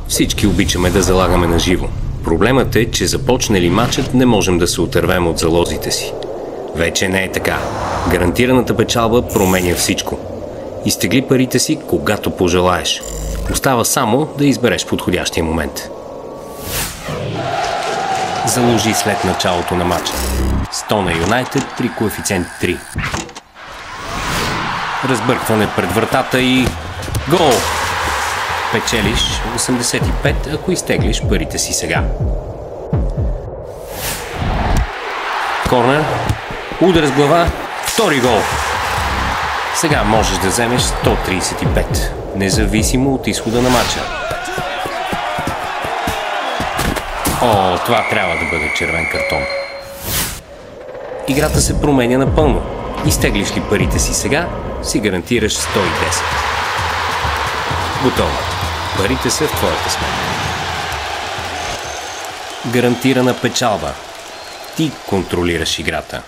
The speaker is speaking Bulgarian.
Всички обичаме да залагаме на живо. Проблемът е, че започне ли матчът, не можем да се отървем от залозите си. Вече не е така. Гарантираната печалба променя всичко. Изтегли парите си, когато пожелаеш. Остава само да избереш подходящия момент. Заложи след началото на матча. 100 на Юнайтед при коефициент 3. Разбъркване пред вратата и... Гол! Печелиш 85, ако изтеглиш парите си сега. Корнер. Удар с глава. Втори гол. Сега можеш да вземеш 135, независимо от изхода на матча. О, това трябва да бъде червен картон. Играта се променя напълно. Изтеглиш ли парите си сега, си гарантираш 110. Готово. Парите са в твоята сметка. Гарантирана печалба. Ти контролираш играта.